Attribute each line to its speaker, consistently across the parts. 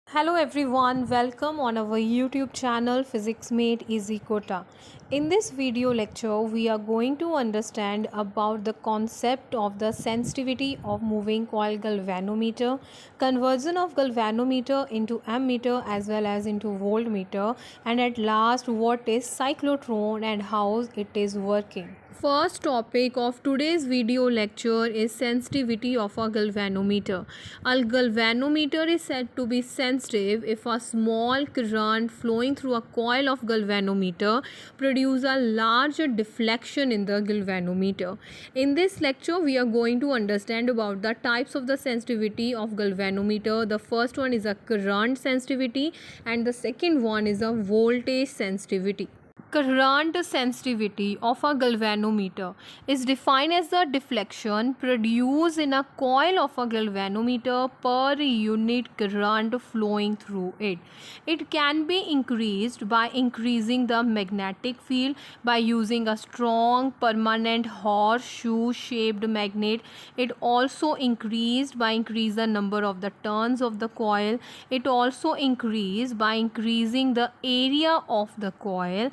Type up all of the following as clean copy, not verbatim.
Speaker 1: Hello everyone, welcome on our YouTube channel Physics Mate Easy Kota. In this video lecture, we are going to understand about the concept of the sensitivity of moving coil galvanometer, conversion of galvanometer into ammeter as well as into voltmeter, and at last what is cyclotron and how it is working. First topic of today's video lecture is sensitivity of a galvanometer. A galvanometer is said to be sensitive if a small current flowing through a coil of galvanometer produces a large deflection in the galvanometer. In this lecture, we are going to understand about the types of the sensitivity of galvanometer. The first one is a current sensitivity and the second one is a voltage sensitivity. Current sensitivity of a galvanometer is defined as the deflection produced in a coil of a galvanometer per unit current flowing through it. It can be increased by increasing the magnetic field by using a strong permanent horseshoe shaped magnet. It also increased by increasing the number of the turns of the coil. It also increased by increasing the area of the coil,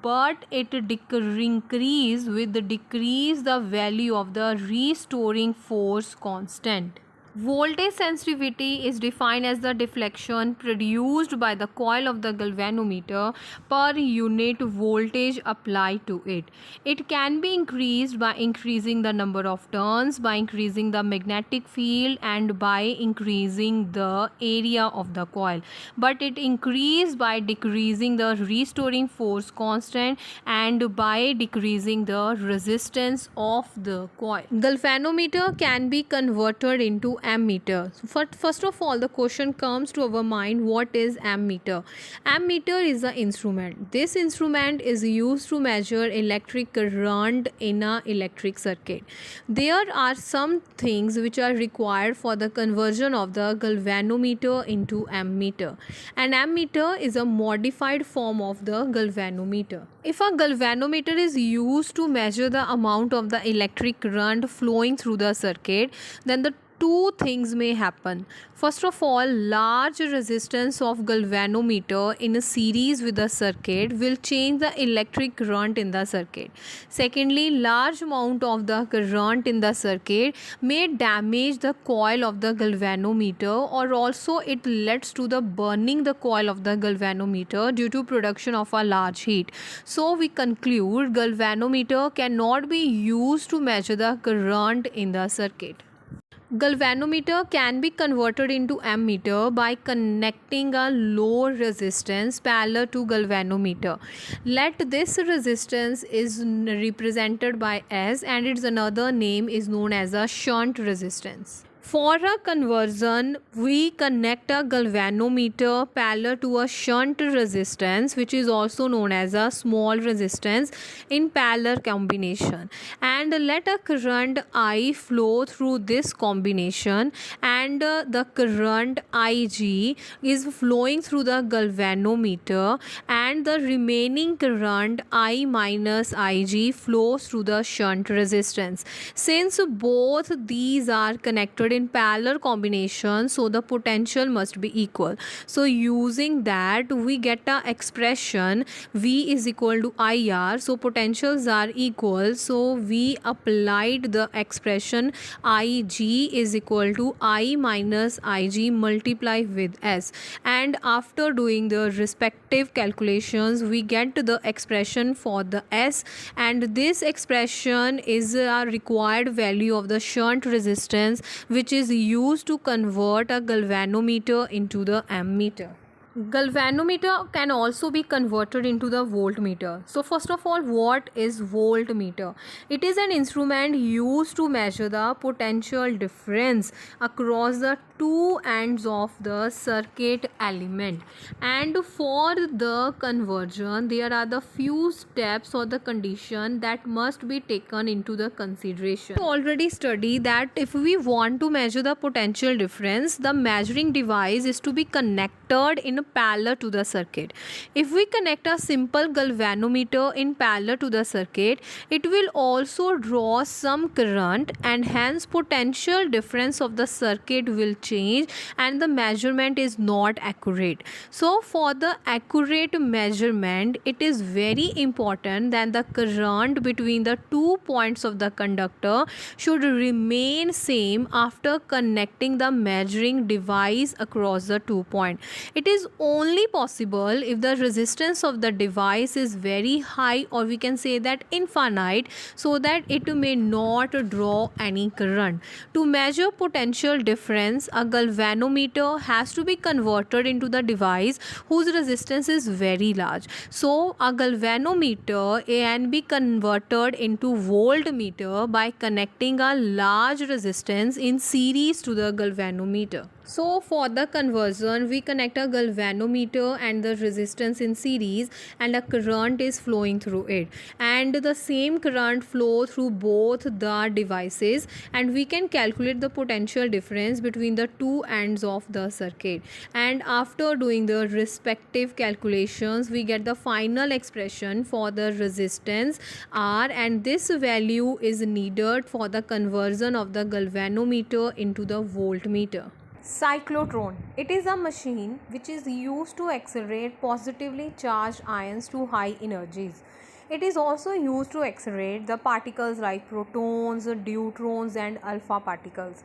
Speaker 1: but it increase with the decrease the value of the restoring force constant. Voltage sensitivity is defined as the deflection produced by the coil of the galvanometer per unit voltage applied to it. It can be increased by increasing the number of turns, by increasing the magnetic field, and by increasing the area of the coil. But it increased by decreasing the restoring force constant and by decreasing the resistance of the coil. Galvanometer can be converted into ammeter. First of all, the question comes to our mind, what is ammeter? Ammeter is an instrument. This instrument is used to measure electric current in an electric circuit. There are some things which are required for the conversion of the galvanometer into ammeter. An ammeter is a modified form of the galvanometer. If a galvanometer is used to measure the amount of the electric current flowing through the circuit, then the two things may happen. First of all, large resistance of galvanometer in a series with the circuit will change the electric current in the circuit. Secondly, large amount of the current in the circuit may damage the coil of the galvanometer, or also it leads to the burning the coil of the galvanometer due to production of a large heat. So we conclude galvanometer cannot be used to measure the current in the circuit. Galvanometer can be converted into ammeter by connecting a low resistance parallel to galvanometer. Let this resistance is represented by S and its another name is known as a shunt resistance. For a conversion, we connect a galvanometer parallel to a shunt resistance, which is also known as a small resistance, in parallel combination, and let a current I flow through this combination, and the current Ig is flowing through the galvanometer, and the remaining current I minus Ig flows through the shunt resistance. Since both these are connected in parallel combination, so the potential must be equal. So using that, we get a expression V is equal to IR. So potentials are equal, so we applied the expression Ig is equal to I minus Ig multiplied with S, and after doing the respective calculations, we get the expression for the S, and this expression is a required value of the shunt resistance, which is used to convert a galvanometer into the ammeter. Galvanometer can also be converted into the voltmeter. So first of all, what is voltmeter? It is an instrument used to measure the potential difference across the two ends of the circuit element, and for the conversion there are the few steps or the condition that must be taken into the consideration. We already studied that if we want to measure the potential difference, the measuring device is to be connected in parallel to the circuit. If we connect a simple galvanometer in parallel to the circuit, it will also draw some current, and hence potential difference of the circuit will change and the measurement is not accurate. So for the accurate measurement, it is very important that the current between the 2 points of the conductor should remain same after connecting the measuring device across the 2 points. It is only possible if the resistance of the device is very high, or we can say that infinite, so that it may not draw any current. To measure potential difference, a galvanometer has to be converted into the device whose resistance is very large. So a galvanometer can be converted into voltmeter by connecting a large resistance in series to the galvanometer. So for the conversion, we connect a galvanometer and the resistance in series, and a current is flowing through it, and the same current flow through both the devices, and we can calculate the potential difference between the two ends of the circuit. And after doing the respective calculations, we get the final expression for the resistance R, and this value is needed for the conversion of the galvanometer into the voltmeter. Cyclotron. It is a machine which is used to accelerate positively charged ions to high energies. It is also used to accelerate the particles like protons, deuterons and alpha particles.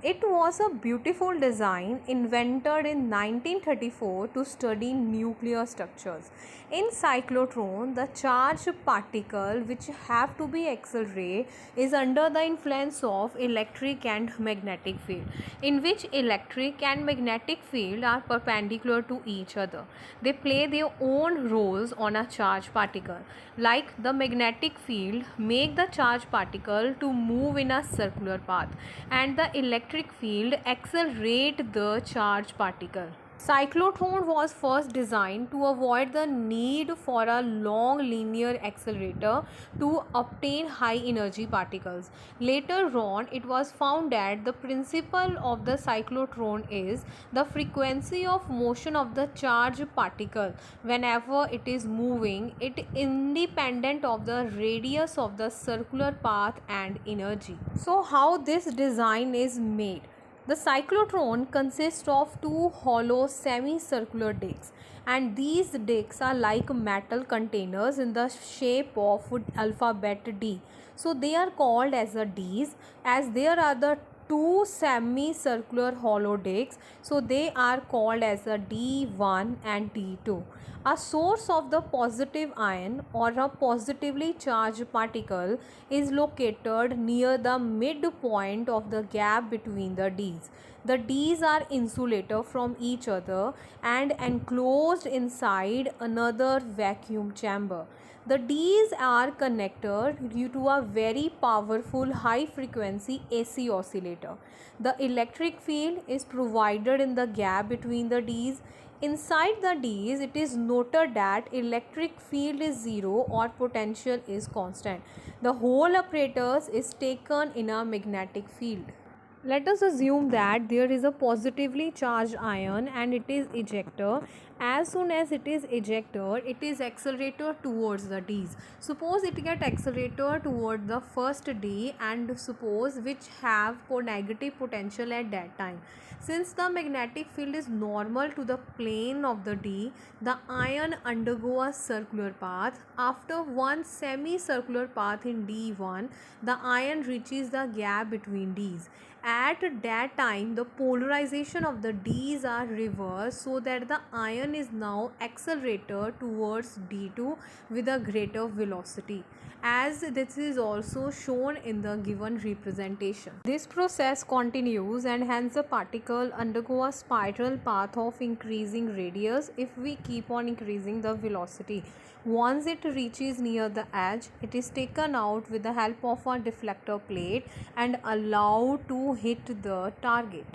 Speaker 1: It was a beautiful design invented in 1934 to study nuclear structures. In cyclotron, the charged particle which have to be accelerated is under the influence of electric and magnetic field, in which electric and magnetic field are perpendicular to each other. They play their own roles on a charged particle. Like the magnetic field make the charged particle to move in a circular path, and the electric field accelerate the charged particle. Cyclotron was first designed to avoid the need for a long linear accelerator to obtain high energy particles. Later on, it was found that the principle of the cyclotron is the frequency of motion of the charged particle whenever it is moving, it independent of the radius of the circular path and energy. So how this design is made? The cyclotron consists of two hollow semicircular discs, and these discs are like metal containers in the shape of alphabet D. So they are called as the Ds, as there are the two semicircular hollow discs, so they are called as the D1 and D2. A source of the positive ion or a positively charged particle is located near the midpoint of the gap between the Ds. The Ds are insulated from each other and enclosed inside another vacuum chamber. The Ds are connected due to a very powerful high frequency AC oscillator. The electric field is provided in the gap between the Ds. Inside the Ds, it is noted that electric field is zero or potential is constant. The whole apparatus is taken in a magnetic field. Let us assume that there is a positively charged ion and it is ejector. As soon as it is ejector, it is accelerator towards the Ds. Suppose it get accelerator toward the first D, and suppose which have negative potential at that time. Since the magnetic field is normal to the plane of the D, the ion undergo a circular path. After one semicircular path in D1, the ion reaches the gap between Ds. At that time, the polarization of the Ds are reversed, so that the ion is now accelerator towards D2 with a greater velocity, as this is also shown in the given representation. This process continues, and hence the particle undergo a spiral path of increasing radius if we keep on increasing the velocity. Once it reaches near the edge, it is taken out with the help of a deflector plate and allowed to hit the target.